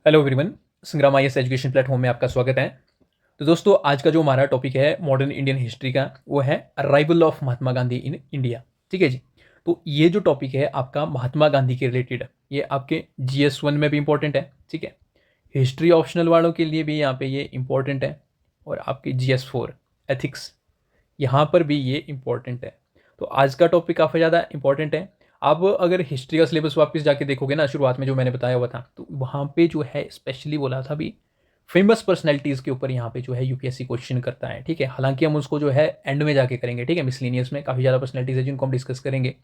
Hello everyone, संग्राम IAS education platform में आपका स्वागत है। तो दोस्तों, आज का जो हमारा टॉपिक है मॉडर्न इंडियन हिस्ट्री का, वो है arrival of Mahatma Gandhi in India. ठीक है जी। तो ये जो टॉपिक है आपका महात्मा गांधी के रिलेटेड है, ये आपके GS1 में भी इंपॉर्टेंट है। ठीक है, हिस्ट्री ऑप्शनल वालों के लिए भी यहाँ पे ये इंपॉर्टेंट है, और आपके GS4 एथिक्स, यहाँ पर भी ये इंपॉर्टेंट है। तो आज का टॉपिक काफ़ी ज़्यादा इंपॉर्टेंट है। आप अगर हिस्ट्री का सिलेबस वापस जाके देखोगे ना, शुरुआत में जो मैंने बताया हुआ था, तो वहाँ पे जो है स्पेशली बोला था भी फेमस पर्सनैलिटीज़ के ऊपर यहाँ पे जो है यूपीएससी क्वेश्चन करता है। ठीक है, हालांकि हम उसको जो है एंड में जाके करेंगे। ठीक है, मिसलिनियस में काफ़ी ज़्यादा पर्सनैलिटीज़ है जिनको हम डिस्कस करेंगे,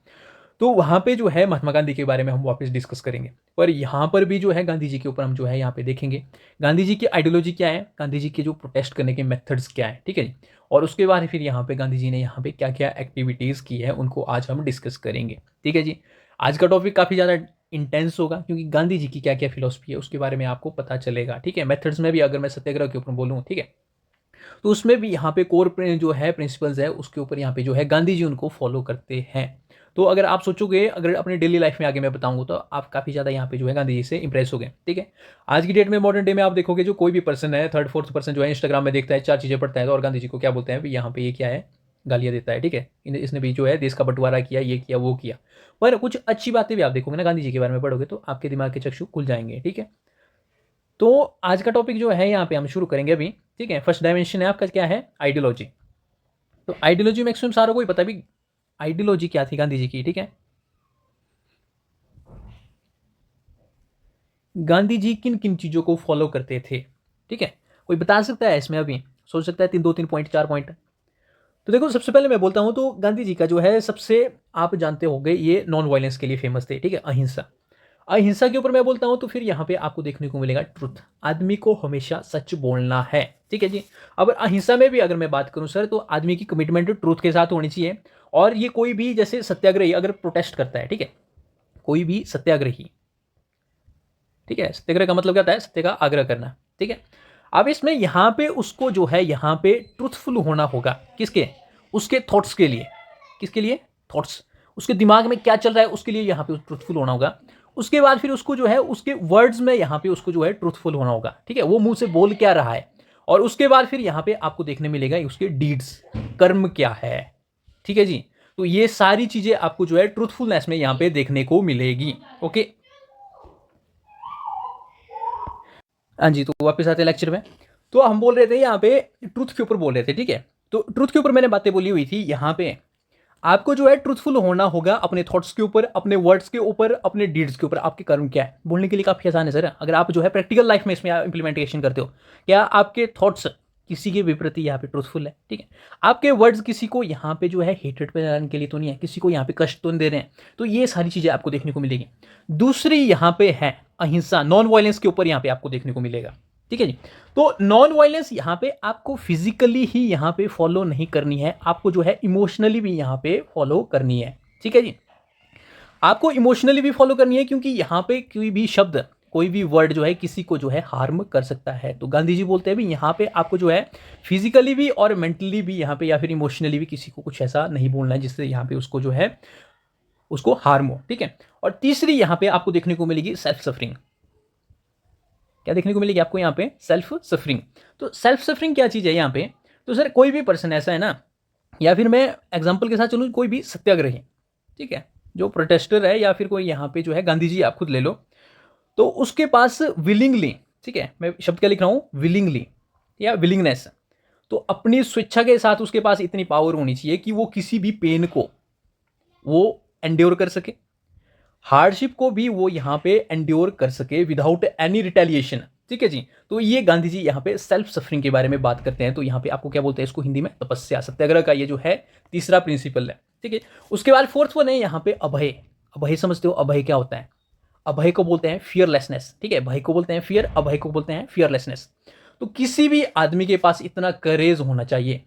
तो वहाँ पे जो है महात्मा गांधी के बारे में हम वापस डिस्कस करेंगे। पर यहाँ पर भी जो है गांधी जी के ऊपर हम जो है यहाँ पे देखेंगे गांधी जी की आइडियोलॉजी क्या है, गांधी जी के जो प्रोटेस्ट करने के मेथड्स क्या है। ठीक है जी। और उसके बाद फिर यहाँ पे गांधी जी ने यहाँ पे क्या क्या एक्टिविटीज़ की है, उनको आज हम डिस्कस करेंगे। ठीक है जी। आज का टॉपिक काफ़ी ज़्यादा इंटेंस होगा, क्योंकि गांधी जी की क्या क्या फिलोसफी है उसके बारे में आपको पता चलेगा। ठीक है, मेथड्स में भी अगर मैं सत्याग्रह के ऊपर बोलूँ, ठीक है, तो उसमें भी यहाँ पे कोर जो है प्रिंसिपल्स है, उसके ऊपर यहाँ पे जो है गांधी जी उनको फॉलो करते हैं। तो अगर आप सोचोगे, अगर अपने डेली लाइफ में आगे मैं बताऊंगा, तो आप काफ़ी ज़्यादा यहाँ पे जो है गांधी जी से इंप्रेस हो गए। ठीक है, आज की डेट में मॉडर्न डे में आप देखोगे जो कोई भी पर्सन है, थर्ड फोर्थ पर्सन जो है इंस्टाग्राम में देखता है, चार चीज़ें पढ़ता है, तो और गांधी जी को क्या बोलते हैं भी, यहाँ पे ये क्या है, गालियाँ देता है। ठीक है, इसने भी जो है देश का बंटवारा किया, ये किया, वो किया। पर कुछ अच्छी बातें भी आप देखोगे ना गांधी जी के बारे में पढ़ोगे, तो आपके दिमाग के चक्षु खुल जाएंगे। ठीक है, तो आज का टॉपिक जो है यहाँ पे हम शुरू करेंगे अभी। ठीक है, फर्स्ट डायमेंशन है आपका क्या है, आइडियोलॉजी। तो आइडियोलॉजी मैक्सिमम सारों को ही पता भी आइडियोलॉजी क्या थी गांधी जी की। ठीक है, गांधी जी किन किन चीज़ों को फॉलो करते थे। ठीक है, कोई बता सकता है इसमें, अभी सोच सकता है, दो तीन पॉइंट, चार पॉइंट। तो देखो, सबसे पहले मैं बोलता हूँ, तो गांधी जी का जो है सबसे, आप जानते होंगे, ये नॉन वायलेंस के लिए फेमस थे। ठीक है, अहिंसा। अहिंसा के ऊपर मैं बोलता हूं, तो फिर यहाँ पे आपको देखने को मिलेगा ट्रुथ, आदमी को हमेशा सच बोलना है। ठीक है जी। अब अहिंसा में भी अगर मैं बात करूं सर, तो आदमी की कमिटमेंट ट्रूथ के साथ होनी चाहिए। और ये कोई भी जैसे सत्याग्रही अगर प्रोटेस्ट करता है, ठीक है, कोई भी सत्याग्रही, ठीक है, सत्याग्रह का मतलब क्या होता है, सत्य का आग्रह करना। ठीक है, अब इसमें यहाँ पे उसको जो है यहाँ पे ट्रूथफुल होना होगा, किसके, उसके थॉट्स के लिए। किसके लिए, थॉट्स, उसके दिमाग में क्या चल रहा है उसके लिए यहाँ पे ट्रूथफुल होना होगा। उसके बाद फिर उसको जो है उसके वर्ड्स में यहाँ पे उसको जो है ट्रूथफुल होना होगा। ठीक है, वो मुंह से बोल क्या रहा है, और उसके बाद फिर यहाँ पे आपको देखने मिलेगा उसके डीड्स, कर्म क्या है। ठीक है जी। तो ये सारी चीजें आपको जो है ट्रूथफुलनेस में यहाँ पे देखने को मिलेगी। ओके, हाँ जी। तो वापस आते हैं लेक्चर में। तो हम बोल रहे थे यहाँ पे ट्रूथ के ऊपर बोल रहे थे। ठीक है, तो ट्रूथ के ऊपर मैंने बातें बोली हुई थी। यहाँ पे आपको जो है ट्रूथफुल होना होगा अपने थॉट्स के ऊपर, अपने वर्ड्स के ऊपर, अपने डीड्स के ऊपर। आपके कर्म क्या है बोलने के लिए काफी आसान है सर, अगर आप जो है प्रैक्टिकल लाइफ में इसमें इंप्लीमेंटेशन करते हो। क्या आपके थॉट्स किसी के विपरीत यहाँ पे ट्रूथफुल है। ठीक है, आपके वर्ड्स किसी को यहाँ पे जो है हेटेड पे लाने के लिए तो नहीं है, किसी को यहाँ पे कष्ट तो नहीं दे रहे हैं। तो ये सारी चीजें आपको देखने को मिलेगी। दूसरी यहाँ पे है अहिंसा, नॉन वायलेंस के ऊपर यहाँ पे आपको देखने को मिलेगा। ठीक है जी। तो नॉन वायलेंस यहाँ पे आपको फिजिकली ही यहाँ पे फॉलो नहीं करनी है, आपको जो है इमोशनली भी यहाँ पे फॉलो करनी है। ठीक है जी, आपको इमोशनली भी फॉलो करनी है, क्योंकि यहाँ पे कोई भी शब्द, कोई भी वर्ड जो है किसी को जो है हार्म कर सकता है। तो गांधी जी बोलते हैं भी यहाँ पे आपको जो है फिजिकली भी और मेंटली भी यहाँ पे या फिर इमोशनली भी किसी को कुछ ऐसा नहीं बोलना है जिससे यहाँ पे उसको जो है उसको हार्म हो। ठीक है, और तीसरी यहाँ पे आपको देखने को मिलेगी सेल्फ सफरिंग। क्या देखने को मिलेगी आपको यहाँ पे, सेल्फ सफरिंग। तो सेल्फ सफरिंग क्या चीज़ है यहाँ पे, तो सर कोई भी पर्सन ऐसा है ना, या फिर मैं एग्जांपल के साथ चलूँ, कोई भी सत्याग्रही, ठीक है, जो प्रोटेस्टर है, या फिर कोई यहाँ पे जो है गांधी जी आप खुद ले लो, तो उसके पास विलिंगली, ठीक है, मैं शब्द क्या लिख रहा हूँ, विलिंगली या विलिंगनेस, तो अपनी स्वेच्छा के साथ उसके पास इतनी पावर होनी चाहिए कि वो किसी भी पेन को वो एंड्योर कर सके, हार्डशिप को भी वो यहाँ पे एंड्योर कर सके विदाउट एनी रिटेलिएशन। ठीक है जी। तो ये गांधी जी यहाँ पे सेल्फ सफरिंग के बारे में बात करते हैं। तो यहाँ पे आपको क्या बोलते हैं इसको हिंदी में, तपस्या, सत्याग्रह का ये जो है तीसरा प्रिंसिपल है। ठीक है, उसके बाद फोर्थ वन है यहाँ पे अभय। अभय समझते हो, अभय क्या होता है, अभय को बोलते हैं फियरलेसनेस। ठीक है, भय को बोलते हैं फियर, अभय को बोलते हैं फियरलेसनेस। तो किसी भी आदमी के पास इतना करेज होना चाहिए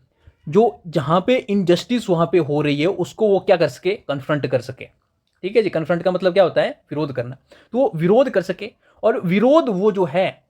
जो जहां पे इनजस्टिस वहां पे हो रही है उसको वो क्या कर सके, कन्फ्रंट कर सके। ठीक है जी, कन्फ्रंट का मतलब क्या होता है, विरोध करना। तो वो विरोध कर सके, और विरोध वो जो है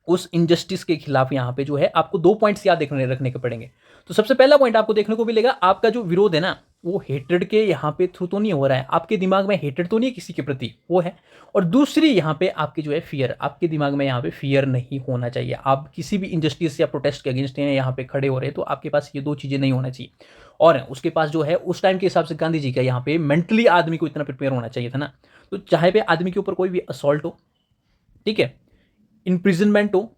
उस इनजस्टिस के खिलाफ यहाँ पे जो है आपको दो पॉइंट्स याद रखने के पड़ेंगे। तो सबसे पहला पॉइंट आपको देखने को मिलेगा, आपका जो विरोध है ना, वो हेट्रेड के यहाँ पे थ्रू तो नहीं हो रहा है, आपके दिमाग में हेट्रेड तो नहीं है किसी के प्रति, वो है। और दूसरी यहाँ पे आपकी जो है फियर, आपके दिमाग में यहाँ पे फियर नहीं होना चाहिए। आप किसी भी इंजस्टिस या प्रोटेस्ट के अगेंस्ट यहाँ पे खड़े हो रहे हैं, तो आपके पास ये दो चीज़ें नहीं होना चाहिए। और उसके पास जो है उस टाइम के हिसाब से गांधी जी का यहाँ पे मेंटली आदमी को इतना प्रिपेयर होना चाहिए था ना। तो चाहे पे आदमी के ऊपर कोई भी असॉल्ट हो, ठीक है, इम्प्रिजनमेंट हो,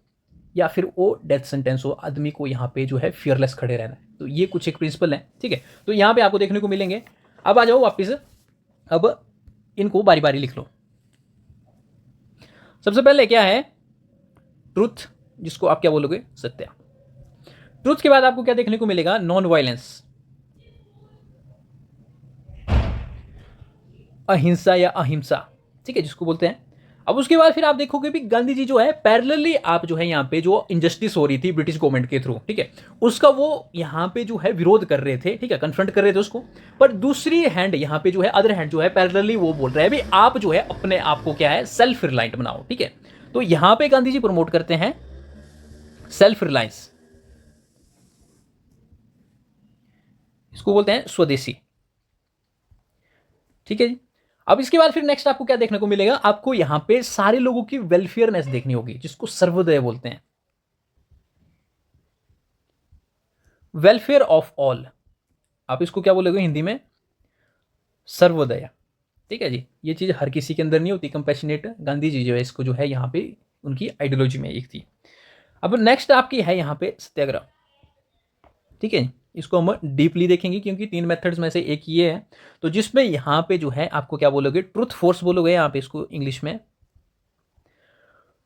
या फिर वो डेथ सेंटेंस हो, आदमी को यहाँ पे जो है फियरलेस खड़े रहना है। तो ये कुछ एक प्रिंसिपल है, ठीक है। तो यहाँ पे आपको देखने को मिलेंगे। अब आ जाओ वापिस, अब इनको बारी बारी लिख लो। सबसे पहले क्या है, ट्रुथ, जिसको आप क्या बोलोगे, सत्य। ट्रुथ के बाद आपको क्या देखने को मिलेगा, नॉन वायलेंस, अहिंसा या अहिंसा, ठीक है, जिसको बोलते हैं। अब उसके बाद फिर आप देखोगे भी गांधी जी जो है पैरेलली आप जो है यहाँ पे जो इंजस्टिस हो रही थी ब्रिटिश गवर्नमेंट के थ्रू, ठीक है, उसका वो यहाँ पे जो है विरोध कर रहे थे, ठीक है, कन्फ्रंट कर रहे थे उसको। पर दूसरी हैंड यहाँ पे जो है, अदर हैंड जो है पैरेलली वो बोल रहे हैं भी आप जो है अपने आप को क्या है, सेल्फ रिलायंट बनाओ, ठीक है। तो यहाँ पे गांधी जी प्रमोट करते हैं सेल्फ रिलायंस, इसको बोलते हैं स्वदेशी, ठीक है जी। अब इसके बाद फिर नेक्स्ट आपको क्या देखने को मिलेगा, आपको यहां पे सारे लोगों की वेलफेयरनेस देखनी होगी, जिसको सर्वोदय बोलते हैं, वेलफेयर ऑफ ऑल। आप इसको क्या बोलोगे हिंदी में, सर्वोदय, ठीक है जी। ये चीज हर किसी के अंदर नहीं होती, कंपैशनेट गांधी जी जो है इसको जो है यहाँ पे उनकी आइडियोलॉजी में एक थी। अब नेक्स्ट आपकी है यहाँ पे सत्याग्रह, ठीक है, इसको हम डीपली देखेंगे क्योंकि 3 मेथड्स में से एक ये है। तो जिसमें यहाँ पे जो है आपको क्या बोलोगे, ट्रुथ फोर्स बोलोगे यहाँ पे इसको इंग्लिश में।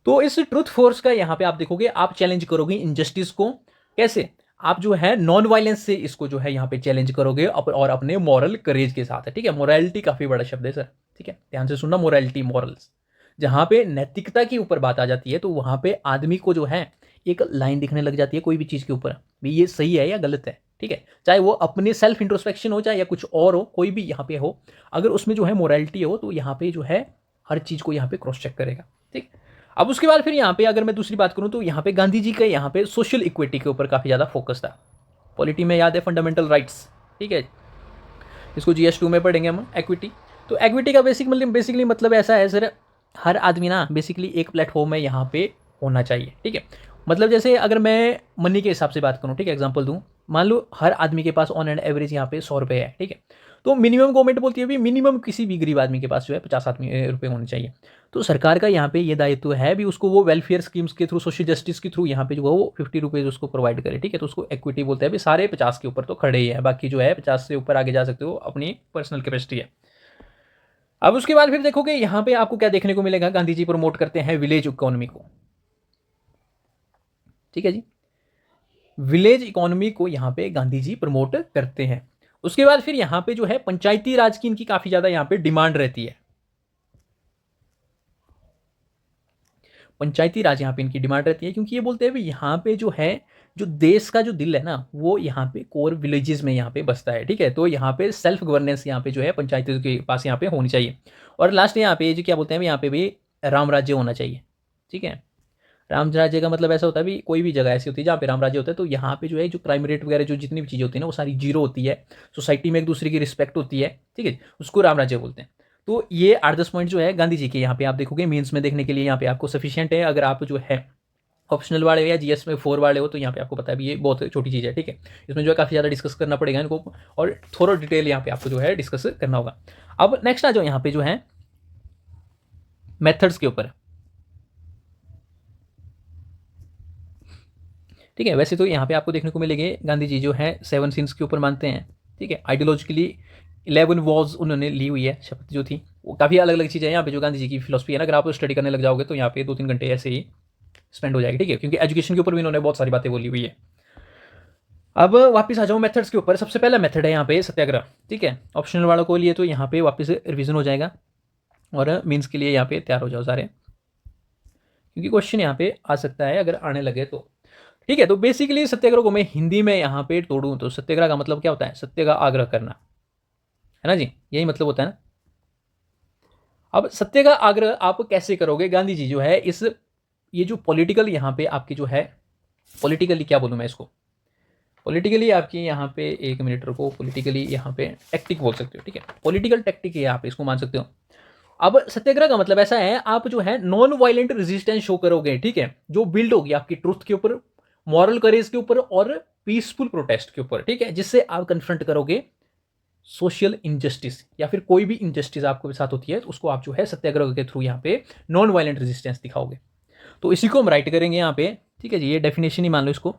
तो इस ट्रुथ फोर्स का यहाँ पे आप देखोगे, आप चैलेंज करोगे इनजस्टिस को, कैसे, आप जो है नॉन वायलेंस से इसको जो है यहाँ पे चैलेंज करोगे और अपने मॉरल करेज के साथ है, ठीक है। मोरालिटी काफी बड़ा शब्द है सर, ठीक है, ध्यान से सुनना, मोरालिटी, मॉरल्स, जहां पे नैतिकता के ऊपर बात आ जाती है, तो वहां पे आदमी को जो है एक लाइन दिखने लग जाती है कोई भी चीज के ऊपर, भी ये सही है या गलत है, ठीक है, चाहे वो अपने सेल्फ इंट्रोस्पेक्शन हो, चाहे या कुछ और हो, कोई भी यहाँ पे हो, अगर उसमें जो है मोरालिटी हो, तो यहाँ पे जो है हर चीज को यहाँ पे क्रॉस चेक करेगा, ठीक। अब उसके बाद फिर यहाँ पे अगर मैं दूसरी बात करूँ, तो यहाँ पे गांधी जी का यहाँ पे सोशल इक्विटी के ऊपर काफी ज्यादा फोकस था। पॉलिटी में याद है फंडामेंटल राइट्स, ठीक है, इसको GS2 में पढ़ेंगे हम, एक्विटी। तो एक्विटी का बेसिकली मतलब ऐसा है सर, हर आदमी ना बेसिकली एक प्लेटफॉर्म में यहाँ पे होना चाहिए, ठीक है। मतलब जैसे अगर मैं मनी के हिसाब से बात करूँ, ठीक है, एग्जांपल दूँ, मान लो हर आदमी के पास ऑन एंड एवरेज यहाँ पे 100 रुपये है, ठीक है। तो मिनिमम गवर्नमेंट बोलती है भी मिनिमम किसी भी गरीब आदमी के पास जो है 50 रुपये होने चाहिए। तो सरकार का यहाँ पे ये दायित्व है भी उसको वो वेलफेयर स्कीम्स के थ्रू, सोशल जस्टिस के थ्रू यहाँ पे जो है वो 50 रुपीज़ उसको प्रोवाइड करे, ठीक है। तो उसको इक्विटी बोलते हैं भी, सारे 50 के ऊपर तो खड़े ही है, बाकी जो है 50 से ऊपर आगे जा सकते हो, अपनी पर्सनल कैपेसिटी है। अब उसके बाद फिर देखोगे यहाँ पे आपको क्या देखने को मिलेगा, गांधी जी प्रमोट करते हैं विलेज इकोनॉमी को, ठीक है जी, विलेज इकोनॉमी को यहाँ पे गांधी जी प्रमोट करते हैं। उसके बाद फिर यहाँ पे जो है पंचायती राज की इनकी काफी ज्यादा यहाँ पे डिमांड रहती है, पंचायती राज यहाँ पे इनकी डिमांड रहती है, क्योंकि ये बोलते हैं भी यहाँ पे जो है, जो देश का जो दिल है ना, वो यहाँ पे कोर विलेजेस में यहाँ पे बसता है, ठीक है। तो यहाँ पे सेल्फ गवर्नेंस यहाँ पे जो है पंचायतों के पास यहाँ पे होनी चाहिए। और लास्ट यहाँ पे जो क्या बोलते हैं, यहाँ पे भी राम राज्य होना चाहिए, ठीक है। राम राज्य का मतलब ऐसा होता है भी, कोई भी जगह ऐसी होती है जहाँ पे राम राज्य होता है, तो यहाँ पे जो है जो क्राइम रेट वगैरह जो जितनी भी चीज़ें होती है ना, वो सारी जीरो होती है, सोसाइटी में एक दूसरे की रिस्पेक्ट होती है, ठीक है, उसको राम राज्य बोलते हैं। तो ये 8-10 पॉइंट जो है गांधी जी के यहाँ पे आप देखोगे मेंस में देखने के लिए यहाँ पे आपको सफिशियंट है। अगर आप जो है ऑप्शनल वाले या GS में 4 वाले हो, तो यहाँ पे आपको पता है भी ये बहुत छोटी चीज़ है, ठीक है। इसमें जो है काफ़ी ज़्यादा डिस्कस करना पड़ेगा इनको, और थोड़ा डिटेल यहाँ पे आपको जो है डिस्कस करना होगा। अब नेक्स्ट आ जाओ यहाँ पे जो है मेथड्स के ऊपर, ठीक है। वैसे तो यहाँ पे आपको देखने को मिलेंगे गांधी जी जो है 7 सिंस के ऊपर मानते हैं, ठीक है। आइडियोलॉजिकली 11 वॉज उन्होंने ली हुई है, शपथ जो थी वो काफ़ी अलग अलग चीज़ें हैं यहाँ पे जो गांधी जी की फिलोसफी है ना। अगर आप स्टडी करने लग जाओगे तो यहाँ पे 2-3 घंटे ऐसे ही स्पेंड हो जाएगी, ठीक है, क्योंकि एजुकेशन के ऊपर भी इन्होंने बहुत सारी बातें बोली हुई है। अब वापस आ जाऊँ मेथड्स के ऊपर, सबसे पहला मेथड है यहाँ पे सत्याग्रह, ठीक है। ऑप्शनल वालों को लिए तो यहाँ पे वापस रिविजन हो जाएगा, और मीन्स के लिए यहाँ पे तैयार हो जाओ सारे, क्योंकि क्वेश्चन यहाँ पे आ सकता है अगर आने लगे तो, ठीक है। तो बेसिकली सत्याग्रह को मैं हिंदी में यहाँ पे तोड़ूं तो सत्याग्रह का मतलब क्या होता है, सत्य का आग्रह करना, है ना जी, यही मतलब होता है ना। अब सत्य का आग्रह आप कैसे करोगे, गांधी जी जो है ये जो पॉलिटिकल यहाँ पे आपकी जो है, पॉलिटिकली क्या बोलूं मैं इसको, पॉलिटिकली आपकी यहाँ पे, एक मिनट रुको, पॉलिटिकली यहाँ पे टैक्टिक बोल सकते हो, ठीक है, पॉलिटिकल टैक्टिक है, आप इसको मान सकते हो। अब सत्याग्रह का मतलब ऐसा है, आप जो है नॉन वायलेंट रेजिस्टेंस शो करोगे, ठीक है, जो बिल्ड होगी आपकी ट्रुथ के ऊपर, मॉरल करेज के ऊपर और पीसफुल प्रोटेस्ट के ऊपर, ठीक है, जिससे आप कन्फ्रंट करोगे सोशल इनजस्टिस या फिर कोई भी इनजस्टिस आपके साथ होती है, तो उसको आप जो है सत्याग्रह के थ्रू यहाँ पे नॉन वायलेंट रेजिस्टेंस दिखाओगे। तो इसी को हम राइट करेंगे यहाँ पे, ठीक है जी, ये डेफिनेशन ही मान लो इसको।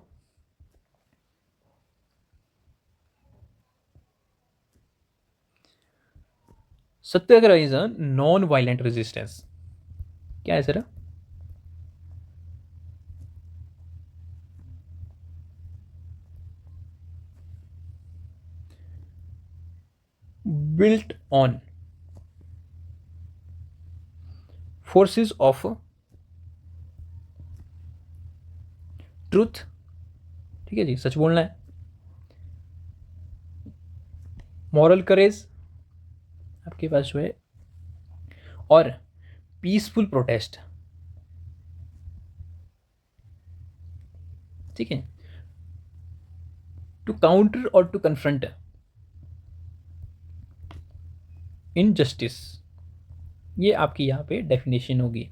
Satyagraha is a non violent resistance. क्या है sir? built on forces of truth, ठीक है जी, सच बोलना है, मॉरल करेज आपके पास जो है, और पीसफुल प्रोटेस्ट, ठीक है, टू काउंटर और टू कन्फ्रंट इनजस्टिस। ये आपकी यहाँ पे डेफिनेशन होगी।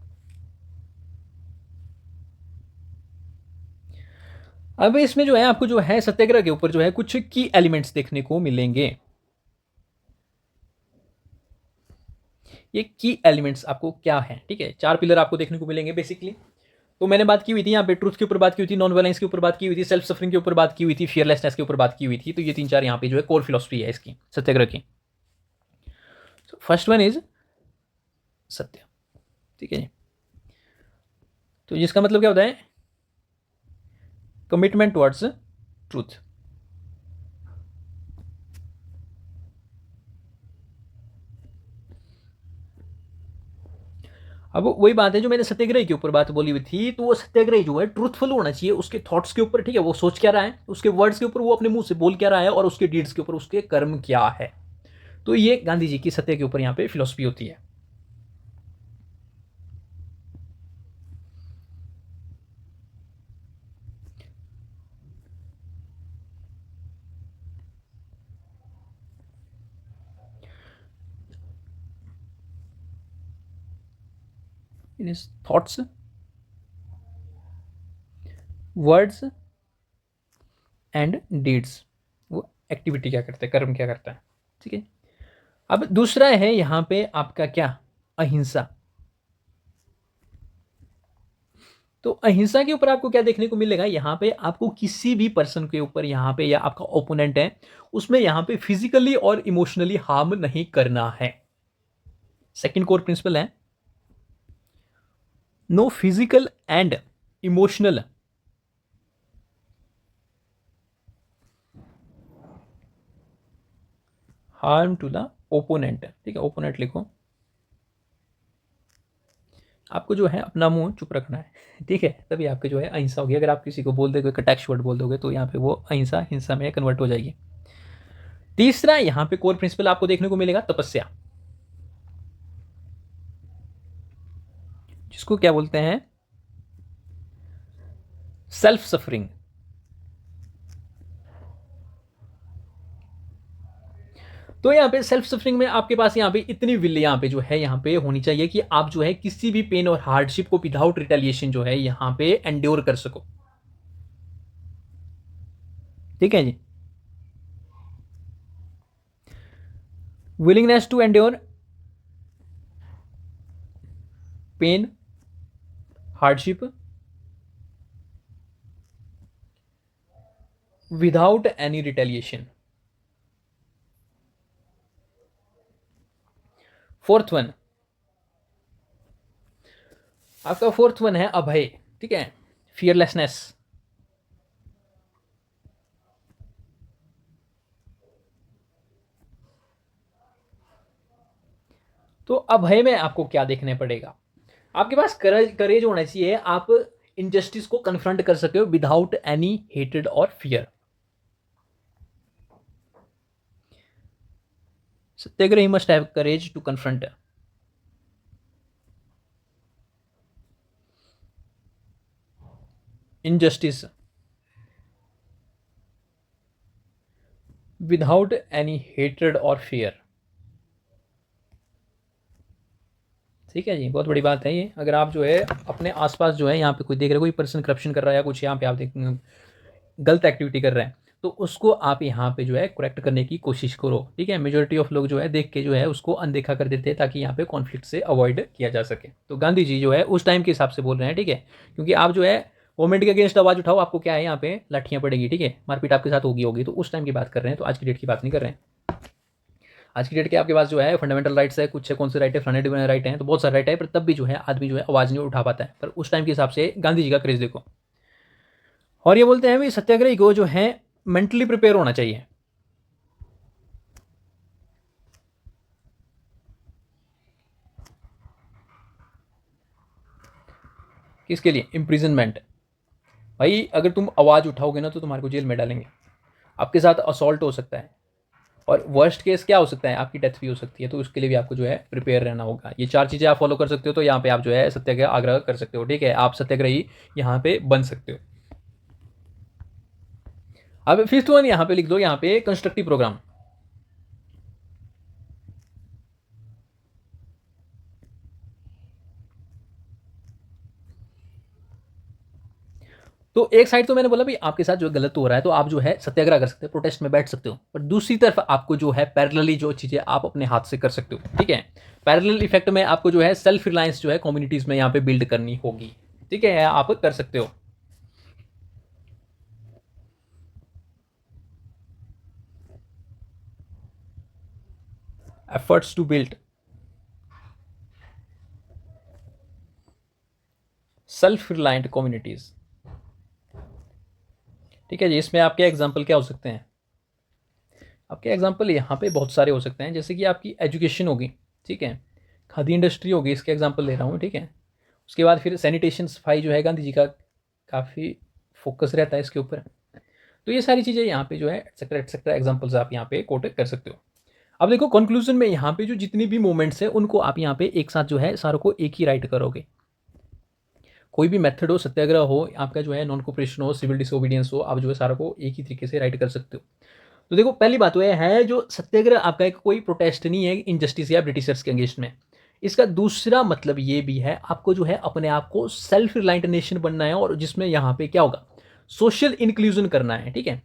अब इसमें जो है आपको जो है सत्याग्रह के ऊपर जो है कुछ की एलिमेंट्स देखने को मिलेंगे। ये की एलिमेंट्स आपको क्या है, ठीक है, चार पिलर आपको देखने को मिलेंगे बेसिकली। तो मैंने बात की हुई थी यहाँ पे ट्रूथ के ऊपर बात की हुई थी, नॉन वायलेंस के ऊपर बात की हुई थी, सेल्फ सफरिंग के ऊपर बात की हुई थी, फियरलेसनेस के ऊपर बात की हुई थी। तो ये तीन चार यहाँ पे जो है कोर फिलोसफी है इसकी, सत्याग्रह की। फर्स्ट वन इज सत्य, ठीक है। तो जिसका मतलब क्या होता है? Commitment towards truth. अब वही बात है जो मैंने सत्याग्रह के ऊपर बात बोली हुई थी, तो वो सत्याग्रही जो है ट्रूथफुल होना चाहिए उसके थॉट्स के ऊपर, ठीक है, वो सोच क्या रहा है, उसके वर्ड्स के ऊपर वो अपने मुंह से बोल क्या रहा है, और उसके डीड्स के ऊपर उसके कर्म क्या है। तो ये गांधी जी की सत्य के ऊपर यहाँ पे फिलोसफी होती है। इन थॉट्स, वर्ड्स एंड डीड्स, वो एक्टिविटी क्या करता है, कर्म क्या करता है, ठीक है। अब दूसरा है यहाँ पे आपका क्या? अहिंसा। तो अहिंसा के ऊपर आपको क्या देखने को मिलेगा? यहाँ पे आपको किसी भी पर्सन के ऊपर यहाँ पे, या आपका ओपोनेंट है उसमें यहाँ पे फिजिकली और इमोशनली हार्म नहीं करना है। सेकंड कोर प्रिंसिपल है no physical and emotional harm to the opponent, ठीक है, ओपोनेंट लिखो। आपको जो है अपना मुंह चुप रखना है, ठीक है, तभी आपके जो है अहिंसा होगी। अगर आप किसी को बोल दोगे, कटाक्ष वर्ड बोल दोगे, तो यहाँ पे वो अहिंसा हिंसा में कन्वर्ट हो जाएगी। तीसरा यहाँ पे कोर प्रिंसिपल आपको देखने को मिलेगा तपस्या, जिसको क्या बोलते हैं? Self suffering. तो यहाँ पे सेल्फ सफरिंग में आपके पास यहाँ पे इतनी विल यहाँ पे जो है यहाँ पे होनी चाहिए कि आप जो है किसी भी पेन और हार्डशिप को विदाउट रिटेलिएशन जो है यहाँ पे एंड्योर कर सको, ठीक है जी। Willingness to endure pain, hardship without any retaliation. Fourth one, आपका फोर्थ वन है अभय, ठीक है, फियरलेसनेस। तो अभय में आपको क्या देखने पड़ेगा? आपके पास करेज होना चाहिए, आप इनजस्टिस को कन्फ्रंट कर सके विदाउट एनी हेटेड और fear. Satyagrahi must have courage to confront injustice without any hatred और फियर। ठीक है जी, बहुत बड़ी बात है ये। अगर आप जो है अपने आसपास जो है यहाँ पे कोई देख रहे हो, कोई पर्सन करप्शन कर रहा है या कुछ यहाँ पे आप देख गलत एक्टिविटी कर रहे हैं, तो उसको आप यहाँ पे जो है करेक्ट करने की कोशिश करो। ठीक है, मेजोरिटी ऑफ लोग जो है देख के जो है उसको अनदेखा कर देते हैं ताकि यहाँ पे कॉन्फ्लिक्ट से अवॉइड किया जा सके। तो गांधी जी जो है उस टाइम के हिसाब से बोल रहे हैं। ठीक है, क्योंकि आप जो है गवर्नमेंट के अगेंस्ट आवाज उठाओ, आपको क्या है यहाँ पे लाठियाँ पड़ेगी। ठीक है, मारपीट आपके साथ होगी। तो उस टाइम की बात कर रहे हैं, तो आज की डेट की बात नहीं कर रहे हैं। आज की डेट के आपके पास जो है फंडामेंटल राइट्स है, कुछ है, कौन से राइट है, फंडामेंटल राइट है, तो बहुत सारे राइट है, पर तब भी जो है आदमी जो है आवाज़ नहीं उठा पाता है। पर उस टाइम के हिसाब से गांधी जी का क्रेज देखो। और ये बोलते हैं भाई सत्याग्रही को जो है मेंटली प्रिपेयर होना चाहिए। किसके लिए? इम्प्रिजनमेंट। भाई अगर तुम आवाज़ उठाओगे ना तो तुम्हारे को जेल में डालेंगे, आपके साथ असॉल्ट हो सकता है, और वर्स्ट केस क्या हो सकता है, आपकी डेथ भी हो सकती है। तो उसके लिए भी आपको जो है प्रिपेयर रहना होगा। ये 4 चीज़ें आप फॉलो कर सकते हो, तो यहाँ पे आप जो है सत्याग्रह आग्रह कर सकते हो। ठीक है, आप सत्याग्रही यहाँ पे बन सकते हो। अब 5th वन यहाँ पे लिख दो, यहाँ पे कंस्ट्रक्टिव प्रोग्राम। तो एक साइड तो मैंने बोला भाई आपके साथ जो गलत हो रहा है तो आप जो है सत्याग्रह कर सकते हो, प्रोटेस्ट में बैठ सकते हो, पर दूसरी तरफ आपको जो है पैरेलली जो चीज़ें आप अपने हाथ से कर सकते हो। ठीक है, पैरेलल इफेक्ट में आपको जो है सेल्फ रिलायंस जो है कम्युनिटीज़ में यहाँ पे बिल्ड करनी होगी। ठीक है, आप कर सकते हो। Efforts to build self reliant communities. ठीक है जी, इसमें आपके एग्जाम्पल क्या हो सकते हैं? आपके एग्जाम्पल यहाँ पे बहुत सारे हो सकते हैं, जैसे कि आपकी एजुकेशन होगी। ठीक है, खादी इंडस्ट्री होगी, इसके एग्जाम्पल ले रहा हूँ। ठीक है, उसके बाद फिर सैनिटेशन, सफाई जो है गांधी जी का काफ़ी फोकस रहता है इसके ऊपर। तो ये सारी चीज़ें यहाँ पे जो है एक्सेट्रा एग्जाम्पल्स आप यहाँ पे कोट कर सकते हो। अब देखो कंक्लूजन में यहाँ पे जो जितनी भी मूवमेंट्स हैं उनको आप यहाँ पे एक साथ जो है सारों को एक ही राइट करोगे। कोई भी मेथड हो, सत्याग्रह हो, आपका जो है नॉन कोऑपरेशन हो, सिविल डिसोबीडियंस हो, आप जो है सारों को एक ही तरीके से राइट कर सकते हो। तो देखो पहली बात तो यह है जो सत्याग्रह आपका एक कोई प्रोटेस्ट नहीं है इनजस्टिस या ब्रिटिशर्स के अगेंस्ट में। इसका दूसरा मतलब ये भी है आपको जो है अपने आप को सेल्फ रिलायंट नेशन बनना है, और जिसमें यहाँ पे क्या होगा, सोशल इंक्लूजन करना है। ठीक है,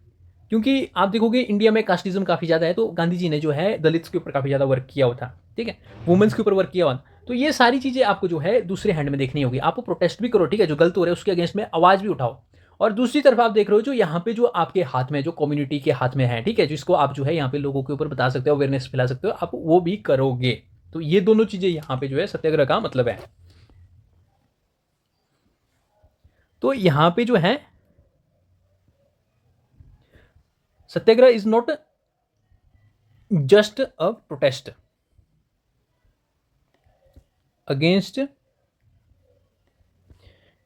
क्योंकि आप देखोगे इंडिया में कास्टिज्म काफ़ी ज़्यादा है, तो गांधी जी ने जो है दलित्स के ऊपर काफ़ी ज़्यादा वर्क किया हुआ था। ठीक है, वुमेन्स के ऊपर वर्क किया हुआ। तो ये सारी चीज़ें आपको जो है दूसरे हैंड में देखनी होगी। आप प्रोटेस्ट भी करो, ठीक है, जो गलत हो रहा है उसके अगेंस्ट में आवाज़ भी उठाओ, और दूसरी तरफ आप देख रहे हो जो यहाँ पे जो आपके हाथ में, जो कम्युनिटी के हाथ में है, ठीक है, जिसको आप जो है यहाँ पे लोगों के ऊपर बता सकते हो, अवेयरनेस फैला सकते हो, आप वो भी करोगे। तो ये दोनों चीज़ें यहाँ पे जो है सत्याग्रह का मतलब है। तो यहाँ पे जो है satyagraha is not just a protest against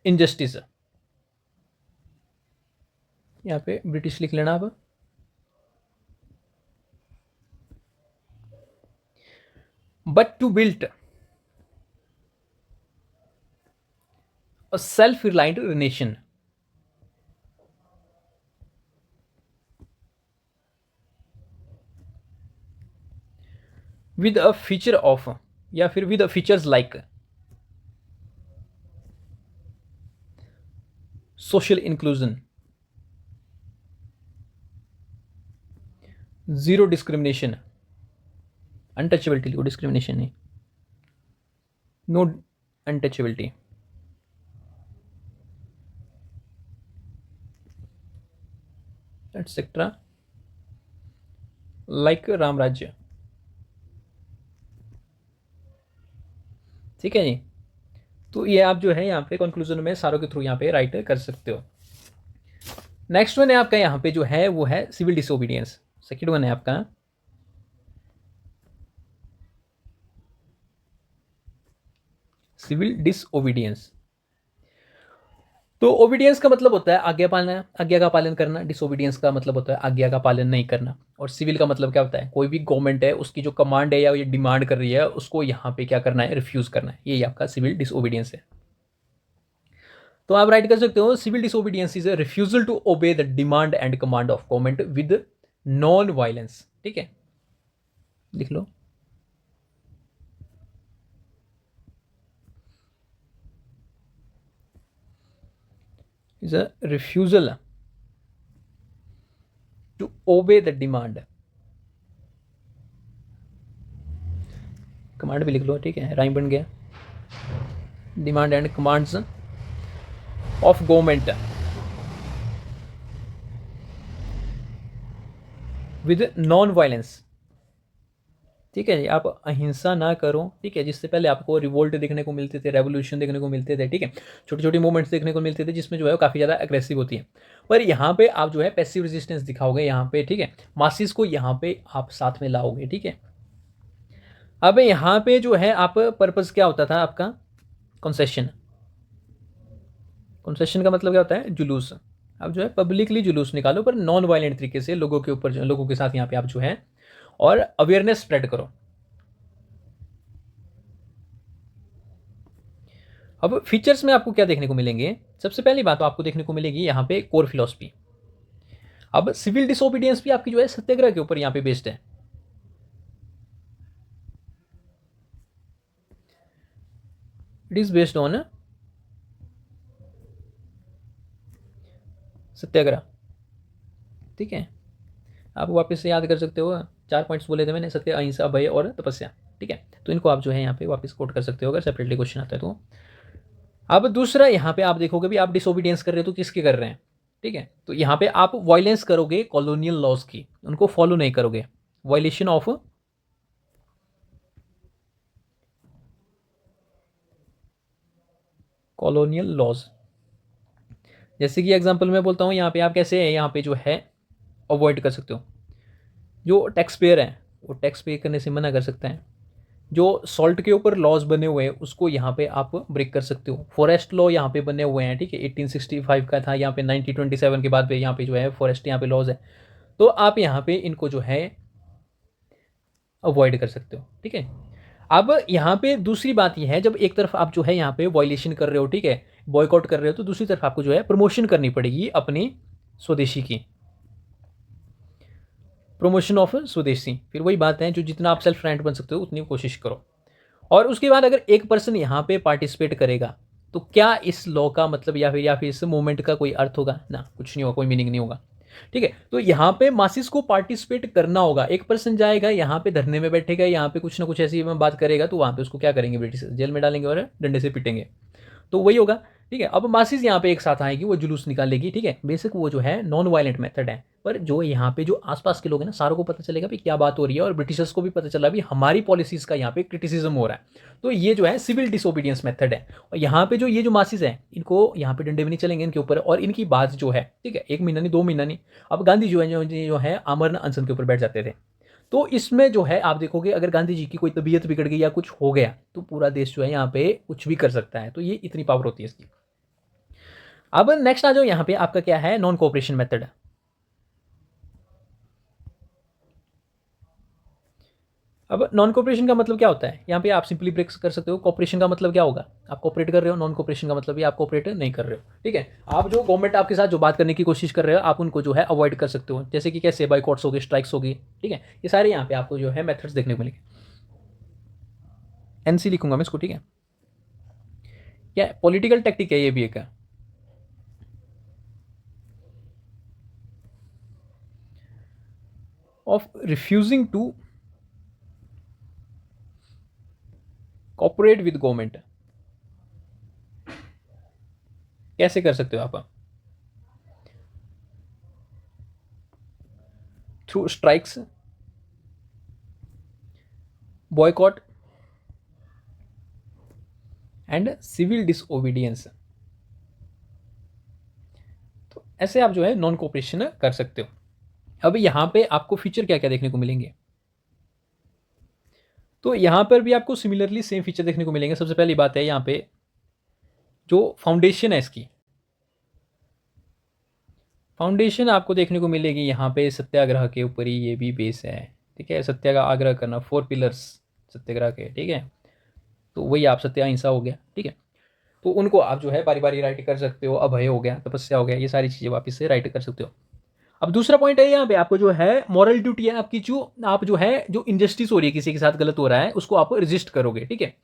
injustice. यहाँ पे ब्रिटिश लिख लेना आप। But to build a self reliant nation with a feature of, या फिर with features like social inclusion, zero discrimination, untouchability को डिस्क्रिमिनेशन नहीं, no untouchability, etcetera, like Ram Rajya. ठीक है जी, तो ये आप जो है यहाँ पे कंक्लूजन में सारों के थ्रू यहाँ पे राइट कर सकते हो। नेक्स्ट वन है आपका यहाँ पे जो है वो है सिविल डिसोबीडियंस। सेकेंड वन है आपका सिविल डिसओबीडियंस। तो ओबीडियंस का मतलब होता है आज्ञा पालना, आज्ञा का पालन करना। डिसोबीडियंस का मतलब होता है आज्ञा का पालन नहीं करना। और सिविल का मतलब क्या होता है, कोई भी गवर्नमेंट है उसकी जो कमांड है या ये डिमांड कर रही है उसको यहाँ पे क्या करना है, रिफ्यूज करना है। ये आपका सिविल डिसोबीडियंस है। तो आप राइट कर सकते हो civil disobedience is a refusal to obey the demand and command of government with non violence, ठीक है, लिख लो। Is a refusal to obey the demand, command भी लिख लो, ठीक है, राइम बन गया। Demand and commands of government with non violence, ठीक है जी, आप अहिंसा ना करो, ठीक है, जिससे पहले आपको रिवोल्ट देखने को मिलते थे, रेवोल्यूशन देखने को मिलते थे, ठीक है, छोटी छोटी मूवमेंट्स देखने को मिलते थे जिसमें जो है वो काफ़ी ज़्यादा अग्रेसिव होती है। पर यहाँ पे आप जो है पैसिव रेजिस्टेंस दिखाओगे यहाँ पे, ठीक है, मासिस को यहाँ पे आप साथ में लाओगे, ठीक है। अब यहाँ पे जो है आप पर्पज़ क्या होता था आपका, कंसेशन, कंसेशन का मतलब क्या होता है, जुलूस। अब जो है पब्लिकली जुलूस निकालो पर नॉन वायलेंट तरीके से लोगों के ऊपर, लोगों के साथ यहाँ पे आप जो है और अवेयरनेस स्प्रेड करो। अब फीचर्स में आपको क्या देखने को मिलेंगे, सबसे पहली बात तो आपको देखने को मिलेगी यहाँ पे कोर फिलॉसफी। अब सिविल डिसोबीडियंस भी आपकी जो है सत्याग्रह के ऊपर यहाँ पे बेस्ड है। इट इज बेस्ड ऑन सत्याग्रह, ठीक है, आप वापस से याद कर सकते हो, 4 पॉइंट्स बोले थे मैंने, सत्य, अहिंसा, भय और तपस्या, ठीक है, तो इनको आप जो है यहाँ पे वापस कोट कर सकते हो अगर सेपरेटली क्वेश्चन आता है तो। अब दूसरा यहाँ पे आप देखोगे भी आप डिसोबीडियंस कर रहे हो तो किसके कर रहे हैं, ठीक है, तो यहाँ पे आप वायलेंस करोगे कॉलोनियल लॉज की, उनको फॉलो नहीं करोगे, वायलेशन ऑफ कॉलोनियल लॉज। जैसे कि एग्जांपल मैं बोलता हूँ यहाँ पे आप कैसे यहाँ पे जो है अवॉइड कर सकते हो, जो टैक्स पेयर है वो टैक्स पे करने से मना कर सकता है, जो सॉल्ट के ऊपर लॉज बने हुए हैं उसको यहाँ पे आप ब्रेक कर सकते हो, फॉरेस्ट लॉ यहाँ पे बने हुए हैं, ठीक है, 1865 का था, यहाँ पे 1927 के बाद पे यहाँ पे जो है फॉरेस्ट यहाँ पे लॉज है, तो आप यहाँ पे इनको जो है अवॉइड कर सकते हो, ठीक है। अब यहाँ पे दूसरी बात यह है, जब एक तरफ आप जो है यहाँ पे वॉयलेशन कर रहे हो, ठीक है, बॉयकॉट कर रहे हो, तो दूसरी तरफ आपको जो है प्रमोशन करनी पड़ेगी अपनी स्वदेशी की, प्रमोशन ऑफ स्वदेशी। फिर वही बात है, जो जितना आप सेल्फ रेंट बन सकते हो उतनी कोशिश करो। और उसके बाद अगर एक पर्सन यहाँ पे पार्टिसिपेट करेगा तो क्या इस लॉ का मतलब या फिर इस मूवमेंट का कोई अर्थ होगा ना, कुछ नहीं होगा, कोई मीनिंग नहीं होगा, ठीक है। तो यहाँ पे मासिस को पार्टिसिपेट करना होगा, एक पर्सन जाएगा यहाँ पे धरने में बैठेगा, यहाँ पे कुछ ना कुछ ऐसी बात करेगा, तो वहाँ पे उसको क्या करेंगे, ब्रिटिश जेल में डालेंगे और डंडे से पीटेंगे, तो वही होगा, ठीक है। अब मासिस यहाँ पे एक साथ आएगी, वो जुलूस निकालेगी, ठीक है, बेसिक वो जो है नॉन वायलेंट मेथड है, पर जो यहाँ पे जो आसपास के लोग हैं ना, सारों को पता चलेगा भी क्या बात हो रही है, और ब्रिटिशर्स को भी पता चला भी हमारी पॉलिसीज का यहाँ पे क्रिटिसिज्म हो रहा है, तो ये जो है सिविल डिसोबीडियंस मेथड है। और यहाँ पे जो ये जो मासिस हैं इनको यहाँ पे डंडे भी नहीं चलेंगे इनके ऊपर, और इनकी बात जो है, ठीक है, 1 महीना नहीं 2 महीना नहीं, अब गांधी जो है आमरण अनशन के ऊपर बैठ जाते थे, तो इसमें जो है आप देखोगे अगर गांधी जी की कोई तबीयत बिगड़ गई या कुछ हो गया तो पूरा देश जो है यहाँ पे कुछ भी कर सकता है, तो ये इतनी पावर होती है इसकी। अब नेक्स्ट आ जाओ, यहाँ पे आपका क्या है, नॉन कोऑपरेशन मेथड। अब नॉन कोऑपरेशन का मतलब क्या होता है, यहाँ पे आप सिंपली ब्रेक कर सकते हो, कोऑपरेशन का मतलब क्या होगा, आप कोऑपरेट कर रहे हो, नॉन कोऑपरेशन का मतलब आप कोऑपरेट नहीं कर रहे हो, ठीक है, आप जो गवर्नमेंट आपके साथ जो बात करने की कोशिश कर रहे हो आप उनको जो है अवॉइड कर सकते हो, जैसे कि कैसे बाइकॉट्स होगी, स्ट्राइक्स होगी, ठीक है, ये सारे यहाँ पे आपको जो है मेथड्स देखने को मिलेंगे। एनसी लिखूंगा मैं इसको, ठीक है, क्या पॉलिटिकल टैक्टिक है ये भी एक, of refusing to cooperate with government. कैसे कर सकते हो आप, through strikes, boycott and civil disobedience, तो ऐसे आप जो है नॉन कोऑपरेशन कर सकते हो। अब यहाँ पे आपको फीचर क्या क्या देखने को मिलेंगे, तो यहाँ पर भी आपको सिमिलरली सेम फीचर देखने को मिलेंगे। सबसे पहली बात है यहाँ पे जो फाउंडेशन है इसकी, फाउंडेशन आपको देखने को मिलेगी यहाँ पे सत्याग्रह के ऊपर ही ये भी बेस है, ठीक है, सत्याग्रह करना, 4 पिलर्स सत्याग्रह के, ठीक है, तो वही आप सत्य अहिंसा हो गया, ठीक है, तो उनको आप जो है बारी बारी राइट कर सकते हो, अभय हो गया, तपस्या हो गया, ये सारी चीज़ें वापस से राइट कर सकते हो। अब दूसरा पॉइंट है यहाँ पे आपको जो है मॉरल ड्यूटी है आपकी, जो आप जो है जो इनजस्टिस हो रही है, किसी के साथ गलत हो रहा है, उसको आप रेजिस्ट करोगे, ठीक है।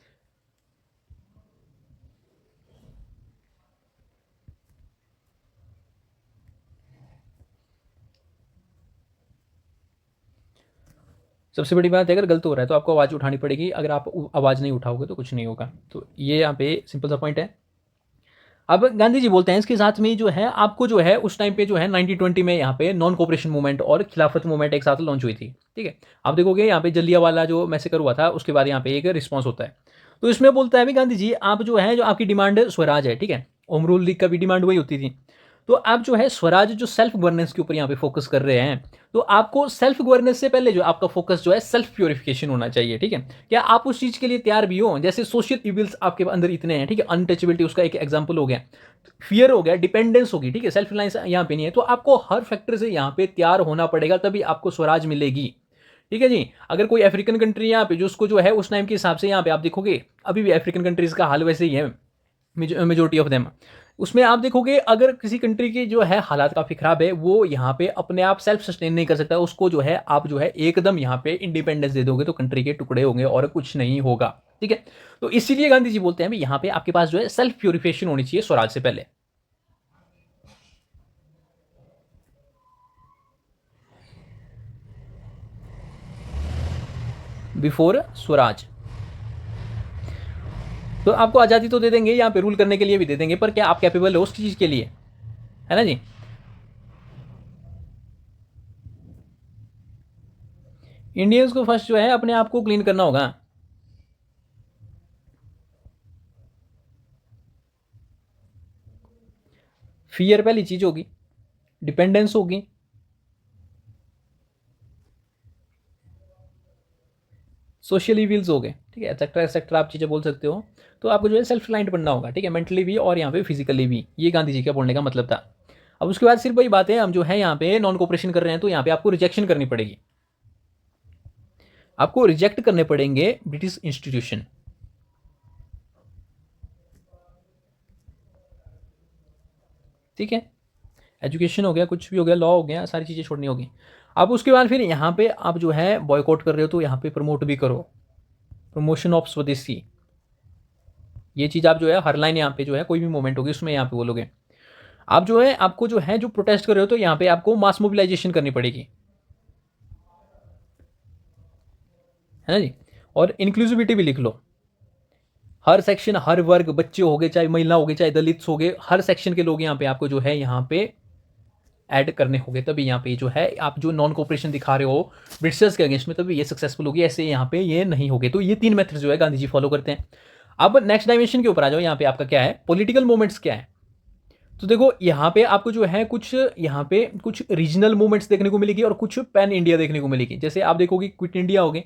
सबसे बड़ी बात है, अगर गलत हो रहा है तो आपको आवाज़ उठानी पड़ेगी, अगर आप आवाज़ नहीं उठाओगे तो कुछ नहीं होगा। तो ये यहाँ पे सिंपल सा पॉइंट है। अब गांधी जी बोलते हैं इसके साथ में जो है आपको जो है उस टाइम पे जो है 1920 में यहाँ पे नॉन कोऑपरेशन मूवमेंट और खिलाफत मूवमेंट एक साथ लॉन्च हुई थी, ठीक है। आप देखोगे यहाँ पे जलियांवाला जो मैसेकर हुआ था, उसके बाद यहाँ पे एक रिस्पॉन्स होता है। तो इसमें बोलता है भी गांधी जी, आप जो है जो आपकी डिमांड स्वराज है, ठीक है, होम रूल लीग का भी डिमांड वही होती थी। तो आप जो है स्वराज जो सेल्फ गवर्नेंस के ऊपर यहाँ पे फोकस कर रहे हैं, तो आपको सेल्फ गवर्नेंस से पहले जो आपका फोकस जो है सेल्फ प्योरिफिकेशन होना चाहिए, ठीक है। क्या आप उस चीज के लिए तैयार भी हो? जैसे सोशल इविल्स आपके अंदर इतने हैं, ठीक है, अनटचेबिलिटी उसका एक एग्जाम्पल हो गया, फियर हो गया, डिपेंडेंस होगी, ठीक है, सेल्फ रिलायंस यहाँ पे नहीं है। तो आपको हर फैक्टर से यहाँ पे तैयार होना पड़ेगा, तभी आपको स्वराज मिलेगी, ठीक है जी। अगर कोई अफ्रीकन कंट्री यहाँ पे जो उसको जो है उस टाइम के हिसाब से यहाँ पे आप देखोगे, अभी भी अफ्रीकन कंट्रीज का हाल वैसे ही है, मेजोरिटी ऑफ देम। उसमें आप देखोगे अगर किसी कंट्री की जो है हालात काफ़ी ख़राब है, वो यहाँ पे अपने आप सेल्फ सस्टेन नहीं कर सकता, उसको जो है आप जो है एकदम यहाँ पे इंडिपेंडेंस दे दोगे तो कंट्री के टुकड़े होंगे और कुछ नहीं होगा, ठीक है। तो इसीलिए गांधी जी बोलते हैं भी यहाँ पे आपके पास जो है सेल्फ प्योरिफिकेशन होनी चाहिए स्वराज से पहले, बिफोर स्वराज। तो आपको आज़ादी तो दे देंगे यहाँ पे, रूल करने के लिए भी दे देंगे, पर क्या आप कैपेबल हो उस चीज़ के लिए, है ना जी। इंडियंस को फर्स्ट जो है अपने आप को क्लीन करना होगा। फियर पहली चीज होगी, डिपेंडेंस होगी, सोशल इविल्स हो गए, ठीक है, एक्सेट्रा एक्सेट्रा आप चीज़ें बोल सकते हो। तो आपको जो है सेल्फ रिलायंट बनना होगा, ठीक है, मेंटली भी और यहाँ पे फिजिकली भी। ये गांधी जी का बोलने का मतलब था। अब उसके बाद सिर्फ वही बात है, हम जो है यहाँ पे नॉन कोऑपरेशन कर रहे हैं, तो यहाँ पे आपको रिजेक्शन करनी पड़ेगी, आपको रिजेक्ट करने पड़ेंगे ब्रिटिश इंस्टीट्यूशन, ठीक है। एजुकेशन हो गया, कुछ भी हो गया, लॉ हो गया, सारी चीज़ें छोड़नी होगी। अब उसके बाद फिर यहाँ पे आप जो है बॉयकॉट कर रहे हो, तो यहाँ पे प्रमोट भी करो, प्रमोशन ऑफ स्वदेशी। ये चीज़ आप जो है हर लाइन यहाँ पे जो है कोई भी मूवमेंट होगी उसमें यहाँ पे बोलोगे। आप जो है आपको जो है जो प्रोटेस्ट कर रहे हो, तो यहाँ पे आपको मास मोबिलाइजेशन करनी पड़ेगी, है ना जी। और इंक्लूसिविटी भी लिख लो, हर सेक्शन, हर वर्ग, बच्चे हो गए, चाहे महिला हो गए, चाहे दलित हो गए, हर सेक्शन के लोग यहाँ पे आपको जो है यहाँ पे ऐड करने होंगे, तभी यहाँ पे जो है आप जो नॉन कोऑपरेशन दिखा रहे हो ब्रिटिशर्स के अगेंस्ट में, तभी ये सक्सेसफुल होगी, ऐसे यहाँ पे ये नहीं होगे। तो ये 3 मेथड जो है गांधी जी फॉलो करते हैं। अब नेक्स्ट डायमेंशन के ऊपर आ जाओ, यहाँ पे आपका क्या है, पॉलिटिकल मूवमेंट्स क्या है। तो देखो यहाँ पे आपको जो है कुछ यहाँ पे कुछ रीजनल मूवमेंट्स देखने को मिलेगी और कुछ पैन इंडिया देखने को मिलेगी। जैसे आप देखोगे क्विट इंडिया हो गए,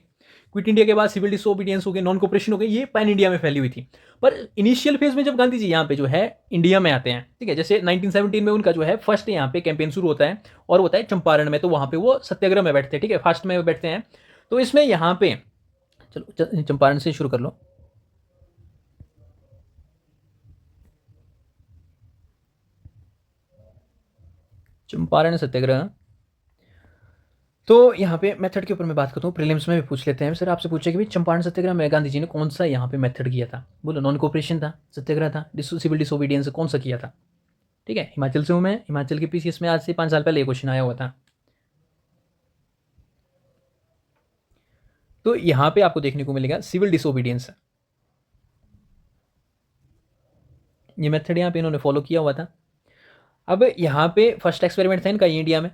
क्विट इंडिया के बाद सिविल डिसोबीडियंस हो गए, नॉन कोऑपरेशन हो गए, ये पैन इंडिया में फैली हुई थी। पर इनिशियल फेज में जब गांधी जी यहाँ पे जो है इंडिया में आते हैं, ठीक है, जैसे 1917 में उनका जो है फर्स्ट यहाँ पे कैंपेन शुरू होता है और होता है चंपारण में, तो वहाँ पे वो सत्याग्रह में बैठते हैं, ठीक है, फर्स्ट में बैठते हैं। तो इसमें यहाँ पे चलो चंपारण से शुरू कर लो। चंपारण सत्याग्रह, तो यहाँ पे मेथड के ऊपर मैं बात करता हूँ, प्रीलिम्स में भी पूछ लेते हैं सर, आपसे पूछे कि भाई चंपारण सत्याग्रह में गांधी जी ने कौन सा यहाँ पे मेथड किया था, बोलो नॉन कोऑपरेशन था, सत्याग्रह था, सिविल डिसोबीडियंस कौन सा किया था, ठीक है। हिमाचल से हूँ मैं, हिमाचल के पीसीएस में आज से 5 साल पहले ये क्वेश्चन आया हुआ था। तो यहाँ पे आपको देखने को मिलेगा सिविल डिसोबीडियंस, ये मेथड यहाँ पे इन्होंने फॉलो किया हुआ था। अब यहाँ पे फर्स्ट एक्सपेरिमेंट था इनका इंडिया में,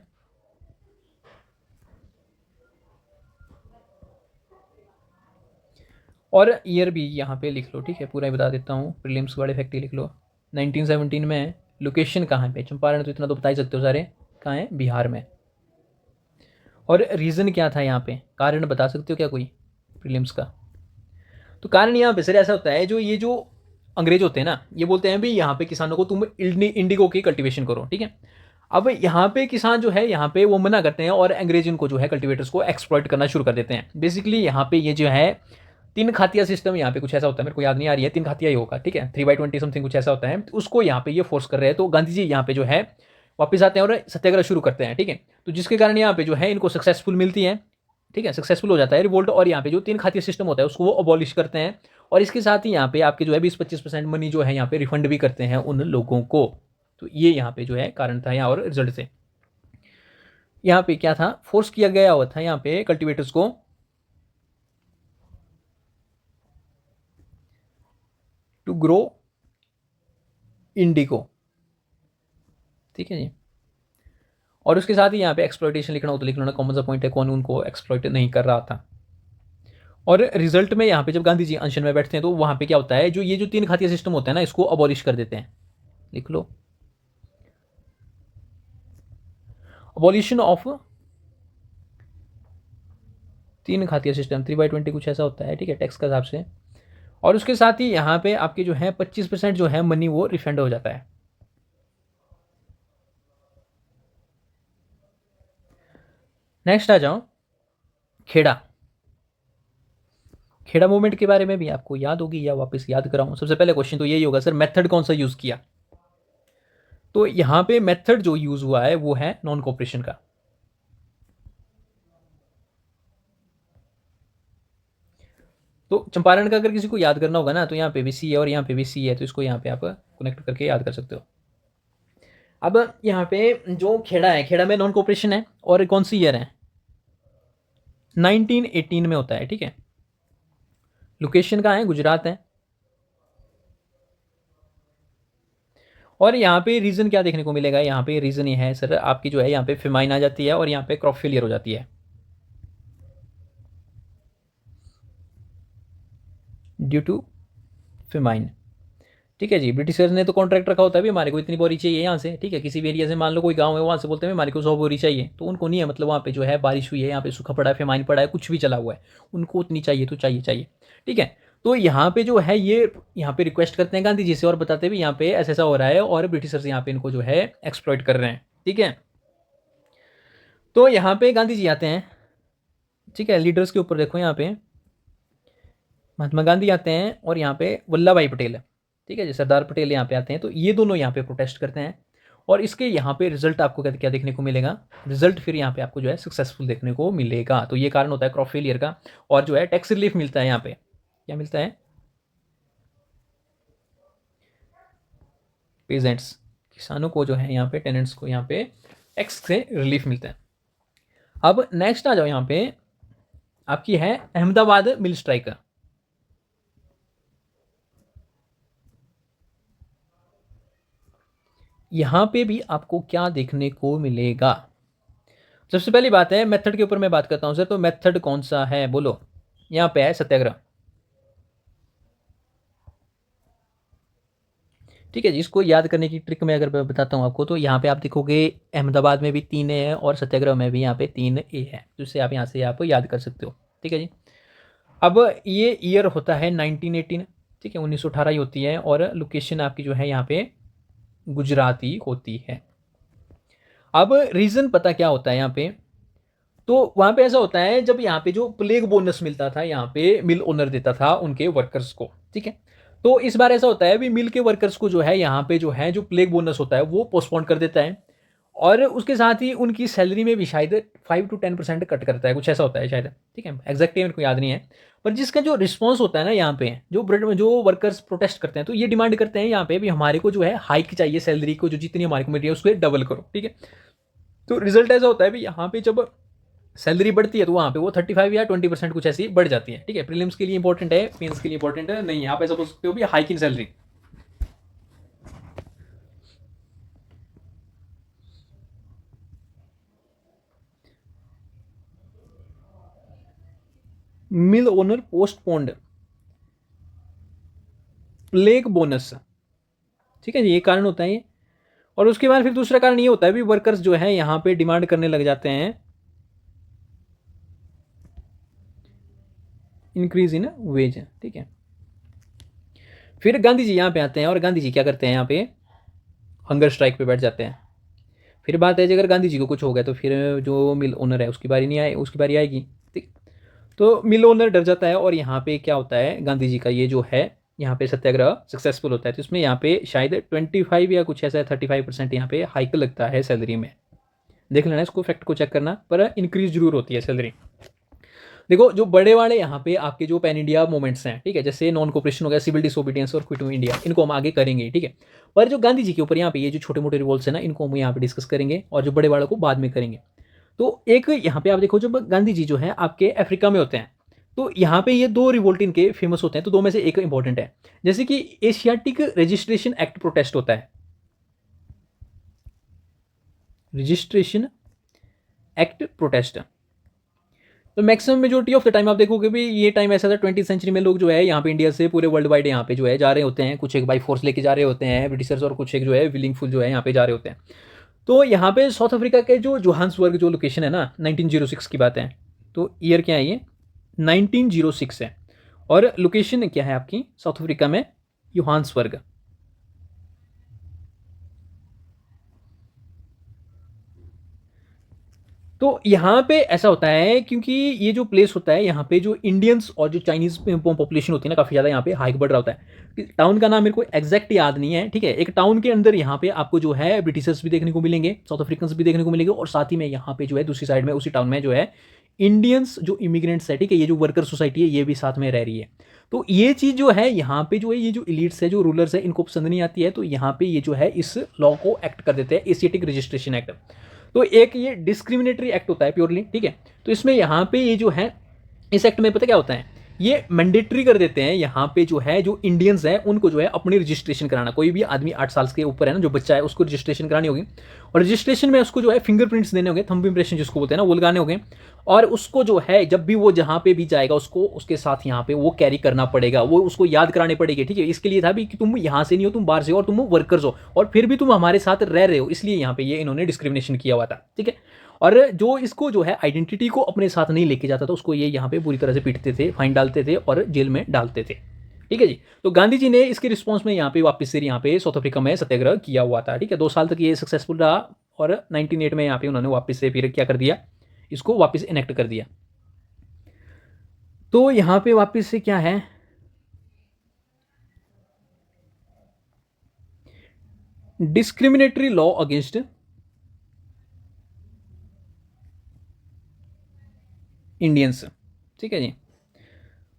और ईयर भी यहाँ पे लिख लो, ठीक है, पूरा ही बता देता हूँ, प्रीलिम्स वाले फैक्ट लिख लो। 1917 में लोकेशन कहाँ पे, चंपारण, तो इतना तो बता ही सकते हो सारे, कहाँ है, बिहार में। और रीज़न क्या था यहाँ पे, कारण बता सकते हो क्या कोई प्रीलिम्स का? तो कारण यहाँ पे सर ऐसा होता है, जो ये जो अंग्रेज होते हैं ना, ये बोलते हैं भी यहाँ पे किसानों को तुम इंडिगो की कल्टीवेशन करो, ठीक है। अब यहाँ पे किसान जो है यहाँ पे वो मना करते हैं और अंग्रेज इनको जो है कल्टीवेटर्स को एक्सप्लॉइट करना शुरू कर देते हैं। बेसिकली यहाँ पे ये जो है 3 खातिया सिस्टम यहाँ पे कुछ ऐसा होता है, मेरे को याद नहीं आ रही है, 3 खातिया ही होगा, ठीक है, 3/20 समथिंग कुछ ऐसा होता है, तो उसको यहाँ पे ये फोर्स कर रहे हैं। तो गांधी जी यहाँ पे जो है वापस आते हैं और सत्याग्रह शुरू करते हैं, ठीक है। तो जिसके कारण यहाँ पे जो है इनको सक्सेसफुल मिलती है, ठीक है, सक्सेसफुल हो जाता है रिवोल्ट, और यहाँ पे जो 3 खाती सिस्टम होता है उसको वो अबॉलिश करते हैं, और इसके साथ ही यहाँ पे आपके जो है 20-25% मनी जो है यहाँ पे रिफंड भी करते हैं उन लोगों को। तो ये यहाँ पे जो है कारण था यहाँ, और रिजल्ट से यहाँ पे क्या था, फोर्स किया गया हुआ था यहाँ पे कल्टिवेटर्स को टू ग्रो इंडिगो, ठीक है जी। और उसके साथ ही यहाँ पे एक्सप्लॉइटेशन लिखना हो तो लिख लेना, कॉमन सा पॉइंट है, कौन उनको एक्सप्लॉइट नहीं कर रहा था। और रिजल्ट में यहाँ पे जब गांधी जी अनशन में बैठते हैं तो वहाँ पे क्या होता है, जो ये जो 3 खातिया सिस्टम होता है ना, इसको अबॉलिश कर देते हैं, लिख लो, अबॉलिशन ऑफ 3 खातिया सिस्टम, 3/20 कुछ ऐसा होता है, ठीक है, टैक्स के हिसाब से। और उसके साथ ही यहाँ पे आपके जो है 25% जो है मनी वो रिफंड हो जाता है। नेक्स्ट आ जाओ, खेड़ा। खेड़ा मूवमेंट के बारे में भी आपको याद होगी, या वापस याद कराऊं। सबसे पहले क्वेश्चन तो यही होगा, सर मेथड कौन सा यूज किया। तो यहां पे मेथड जो यूज हुआ है वो है नॉन कोऑपरेशन का। तो चंपारण का अगर किसी को याद करना होगा ना, तो यहाँ पे भी सी है और यहाँ पे भी सी है, तो इसको यहाँ पे आप कनेक्ट करके याद कर सकते हो। अब यहाँ पे जो खेड़ा है, खेड़ा में नॉन कोऑपरेशन है, और कौन सी ईयर है, 1918 में होता है, ठीक है। लोकेशन कहाँ है, गुजरात है। और यहाँ पे रीजन क्या देखने को मिलेगा, यहाँ पे रीजन ये है सर आपकी जो है यहाँ पे फेमाइन आ जाती है, और यहाँ पे क्रॉप फेलियर हो जाती है ड्यू टू फेमाइन, ठीक है जी। ब्रिटिशर्स ने तो कॉन्ट्रैक्ट रखा होता है भी हमारे को इतनी बोरी चाहिए यहाँ से, ठीक है। किसी भी एरिया से मान लो कोई गांव है, वहाँ से बोलते हैं हमारे को 100 बोरी चाहिए, तो उनको नहीं है, मतलब वहाँ पे जो है बारिश हुई है, यहाँ पे सूखा पड़ा है, फेमाइन पड़ा है, कुछ भी चला हुआ है, उनको उतनी चाहिए तो चाहिए, ठीक है। तो यहाँ पे जो है ये यहाँ पे रिक्वेस्ट करते हैं गांधी जी से, और बताते भी यहाँ पे ऐसा ऐसा हो रहा है, और ब्रिटिशर्स यहाँ पे इनको जो है एक्सप्लॉइट कर रहे हैं, ठीक है। तो यहाँ पे गांधी जी आते हैं, ठीक है। लीडर्स के ऊपर देखो, यहाँ पे महात्मा गांधी आते हैं, और यहाँ पे वल्लभ भाई पटेल है, ठीक है जी, सरदार पटेल यहाँ पे आते हैं। तो ये दोनों यहाँ पे प्रोटेस्ट करते हैं, और इसके यहाँ पे रिजल्ट आपको क्या देखने को मिलेगा, रिजल्ट फिर यहाँ पे आपको जो है सक्सेसफुल देखने को मिलेगा। तो ये कारण होता है क्रॉप फेलियर का, और जो है टैक्स रिलीफ मिलता है, यहाँ पे क्या मिलता है, पेजेंट्स, किसानों को जो है यहाँ पे, टेनेंट्स को यहाँ पे टैक्स से रिलीफ मिलता है। अब नेक्स्ट आ जाओ, यहाँ पे आपकी है अहमदाबाद मिल स्ट्राइक। यहां पे भी आपको क्या देखने को मिलेगा, सबसे पहली बात है मेथड के ऊपर मैं बात करता हूं सर। तो मेथड कौन सा है बोलो, यहां पे है सत्याग्रह, ठीक है जी। इसको याद करने की ट्रिक मैं अगर बताता हूं आपको, तो यहाँ पे आप देखोगे अहमदाबाद में भी 3 ए है, और सत्याग्रह में भी यहाँ पे 3 ए है, तो इससे आप यहाँ से आप याद कर सकते हो, ठीक है जी। अब ये ईयर होता है 1918, ठीक है, 1918 ही होती है, और लोकेशन आपकी जो है यहाँ पे गुजराती होती है। अब रीजन पता क्या होता है यहाँ पे, तो वहां पे ऐसा होता है जब यहाँ पे जो प्लेग बोनस मिलता था, यहाँ पे मिल ओनर देता था उनके वर्कर्स को, ठीक है। तो इस बार ऐसा होता है भी मिल के वर्कर्स को जो है यहाँ पे जो है जो प्लेग बोनस होता है वो पोस्टपोन कर देता है, और उसके साथ ही उनकी सैलरी में भी शायद 5 to 10% कट करता है, कुछ ऐसा होता है शायद, ठीक है, एग्जैक्ट मेरे को याद नहीं है। पर जिसका जो रिस्पॉन्स होता है ना यहाँ पे, जो वर्कर्स प्रोटेस्ट करते हैं, तो ये डिमांड करते हैं यहाँ पे भी हमारे को जो है हाइक चाहिए, सैलरी को जो जितनी हमारे को मिल रही है उसको डबल करो, ठीक है। तो रिजल्ट ऐसा होता है भी यहाँ पे जब सैलरी बढ़ती है तो वहाँ पे वो 35 या 20% कुछ ऐसी बढ़ जाती है, ठीक है। प्रीलिम्स के लिए इंपॉर्टेंट है, मेंस के लिए इंपॉर्टेंट है नहीं है, आप ऐसा बोल सकते हो भी hike in salary. Mill owner postponed plague bonus, ठीक है जी, ये कारण होता है ये। और उसके बाद फिर दूसरा कारण ये होता है भी वर्कर्स जो है यहाँ पे डिमांड करने लग जाते हैं इंक्रीज इन वेज, ठीक है। फिर गांधी जी यहाँ पे आते हैं, और गांधी जी क्या करते हैं, यहाँ पे हंगर स्ट्राइक पे बैठ जाते हैं। फिर बात है अगर गांधी जी को कुछ हो गया तो फिर जो मिल ओनर है उसकी बारी नहीं आए, उसकी बारी आएगी, ठीक। तो मिल ओनर डर जाता है, और यहाँ पे क्या होता है गांधी जी का ये जो है यहाँ पे सत्याग्रह सक्सेसफुल होता है, तो इसमें यहाँ पे शायद 25 या कुछ ऐसा 35% यहाँ पे हाइक लगता है सैलरी में। देख लेना इसको, फैक्ट को चेक करना, पर इंक्रीज जरूर होती है सैलरी। देखो जो बड़े वाले यहाँ पे आपके जो पैन इंडिया मूवमेंट्स हैं, ठीक है, जैसे नॉन कोऑपरेशन हो गया, सिविल डिसोबीडियंस और क्विट इंडिया, इनको हम आगे करेंगे, ठीक है। पर जो गांधी जी के ऊपर यहाँ पे ये जो छोटे मोटे रिवॉल्ट्स है ना, इनको हम यहाँ पे डिस्कस करेंगे, और जो बड़े वालों को बाद में करेंगे। तो एक यहाँ पे आप देखो, जब गांधी जी जो है आपके अफ्रीका में होते हैं, तो यहाँ पे ये 2 रिवोल्ट इनके फेमस होते हैं, तो 2 में से एक इंपॉर्टेंट है। जैसे कि एशियाटिक रजिस्ट्रेशन एक्ट प्रोटेस्ट होता है, रजिस्ट्रेशन एक्ट प्रोटेस्ट। तो maximum majority of the time आप देखोगे भी ये टाइम ऐसा था 20th सेंचुरी में, लोग जो है यहाँ पे इंडिया से पूरे वर्ल्ड वाइड यहाँ पे जो है जा रहे होते हैं, कुछ एक बाई फोर्स लेके जा रहे होते हैं ब्रिटिशर्स, और कुछ एक जो है विलिंगफुल जो है यहाँ पे जा रहे होते हैं। तो यहाँ पे साउथ अफ्रीका के जो जोहान्सबर्ग जो लोकेशन है ना, 1906 की बात है, तो ईयर क्या है ये 1906 है, और लोकेशन क्या है आपकी साउथ अफ्रीका में, जोहान्सबर्ग। तो यहाँ पे ऐसा होता है क्योंकि ये जो प्लेस होता है यहाँ पे जो इंडियंस और जो चाइनीज पॉपुलेशन होती है ना, काफ़ी ज़्यादा यहाँ पे हाइक बढ़ रहा होता है। टाउन का नाम मेरे को एग्जैक्ट याद नहीं है, ठीक है। एक टाउन के अंदर यहाँ पे आपको जो है ब्रिटिशर्स भी देखने को मिलेंगे, साउथ अफ्रीकन्स भी देखने को मिलेंगे, और साथ ही में यहाँ पे जो है दूसरी साइड में उसी टाउन में जो है इंडियंस जो इमिग्रेंट्स है, ठीक है, ये जो वर्कर सोसाइटी है ये भी साथ में रह रही है। तो ये चीज़ जो है यहाँ पे जो है, ये जो इलीट्स है, जो रूलर्स है, इनको पसंद नहीं आती है, तो यहाँ पे ये जो है इस लॉ को एक्ट कर देते हैं, एशियाटिक रजिस्ट्रेशन एक्ट। तो एक ये डिस्क्रिमिनेटरी एक्ट होता है प्योरली, ठीक है। तो इसमें यहाँ पे ये जो है, इस एक्ट में पता क्या होता है, ये मैंडेटरी कर देते हैं यहाँ पे जो है, जो इंडियंस हैं उनको जो है अपनी रजिस्ट्रेशन कराना। कोई भी आदमी 8 साल के ऊपर है ना, जो बच्चा है, उसको रजिस्ट्रेशन करानी होगी, और रजिस्ट्रेशन में उसको जो है फिंगरप्रिंट्स देने होंगे, थंब इंप्रेशन जिसको बोलते हैं ना, वो लगाने होंगे, और उसको जो है जब भी वो जहाँ पे भी जाएगा उसको उसके साथ यहाँ पे वो कैरी करना पड़ेगा, वो उसको याद कराने पड़ेगी, ठीक है। इसके लिए था भी कि तुम यहाँ से नहीं हो, तुम बाहर से हो, और तुम वर्कर्स हो, और फिर भी तुम हमारे साथ रह रहे हो, इसलिए यहाँ पे ये इन्होंने डिस्क्रिमिनेशन किया हुआ था, ठीक है। और जो इसको जो है आइडेंटिटी को अपने साथ नहीं लेके जाता था, उसको ये यहाँ पे बुरी तरह से पीटते थे, फाइन डालते थे और जेल में डालते थे, ठीक है जी। तो गांधी जी ने इसके रिस्पॉन्स में यहाँ पे वापस से यहाँ पे साउथ अफ्रीका में सत्याग्रह किया हुआ था, ठीक है। 2 साल तक ये सक्सेसफुल रहा, और 1908 में यहाँ पे उन्होंने वापस से फिर क्या कर दिया, इसको वापस इनेक्ट कर दिया। तो यहाँ पे वापस से क्या है, डिस्क्रिमिनेटरी लॉ अगेंस्ट इंडियंस, ठीक है जी।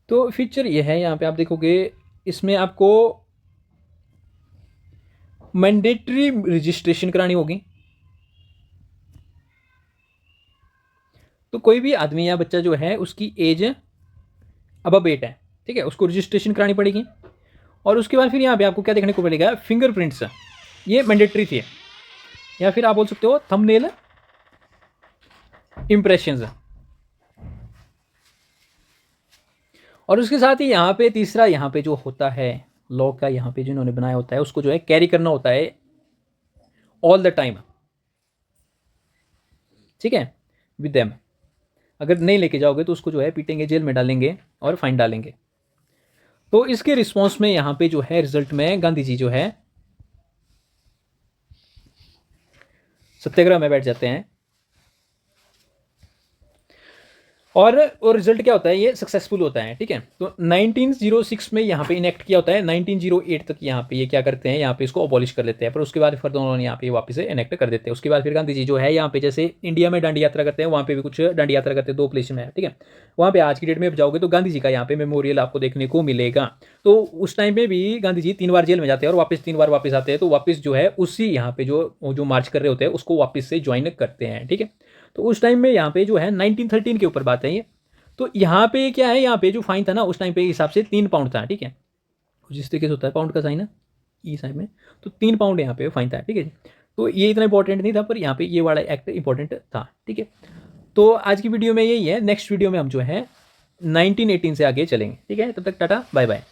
तो फीचर ये है, यहाँ पे आप देखोगे इसमें आपको मैंडेटरी रजिस्ट्रेशन करानी होगी। तो कोई भी आदमी या बच्चा जो है उसकी एज अब 8 है, ठीक है, उसको रजिस्ट्रेशन करानी पड़ेगी। और उसके बाद फिर यहाँ पे आपको क्या देखने को मिलेगा, फिंगरप्रिंट्स, ये मैंडेटरी थी, या फिर आप बोल सकते हो थंबनेल इंप्रेशंस। और उसके साथ ही यहाँ पे तीसरा यहाँ पे जो होता है लॉ का, यहाँ पे जो इन्होंने बनाया होता है, उसको जो है कैरी करना होता है ऑल द टाइम, ठीक है, विद देम। अगर नहीं लेके जाओगे तो उसको जो है पीटेंगे, जेल में डालेंगे और फाइन डालेंगे। तो इसके रिस्पॉन्स में यहाँ पे जो है रिजल्ट में गांधी जी जो है सत्याग्रह में बैठ जाते हैं, और रिजल्ट क्या होता है, ये सक्सेसफुल होता है, ठीक है। तो 1906 में यहाँ पे इनेक्ट किया होता है, 1908 तक यहाँ पे ये क्या करते हैं, यहाँ पे इसको अबॉलिश कर लेते हैं, पर उसके बाद फिर दोनों यहाँ पे वापस से इनेक्ट कर देते हैं। उसके बाद फिर गांधी जी जो है यहाँ पे जैसे इंडिया में डांडी यात्रा करते हैं, वहाँ पे भी कुछ डांडी यात्रा करते हैं 2 प्लेस में, ठीक है। वहाँ पे आज की डेट में जाओगे तो गांधी जी का यहाँ पे मेमोरियल आपको देखने को मिलेगा। तो उस टाइम में भी गांधी जी 3 बार जेल में जाते हैं और वापस 3 बार वापस आते हैं, तो वापस जो है उसी यहाँ पे जो मार्च कर रहे होते हैं उसको वापस से ज्वाइन करते हैं, ठीक है। तो उस टाइम में यहाँ पे जो है 1913 के ऊपर बात है ये। तो यहाँ पे क्या है, यहाँ पे जो फाइन था ना उस टाइम पे हिसाब से 3 पाउंड था, ठीक है। जिस तरीके से होता है पाउंड का साइन ना ई साइड में, तो 3 पाउंड यहाँ पे फाइन था, ठीक है। तो ये इतना इंपॉर्टेंट नहीं था, पर यहाँ पे ये वाला एक्ट इंपॉर्टेंट था, ठीक है। तो आज की वीडियो में यही है, नेक्स्ट वीडियो में हम जो है 1918 से आगे चलेंगे, ठीक है। तब तक टाटा बाय बाय।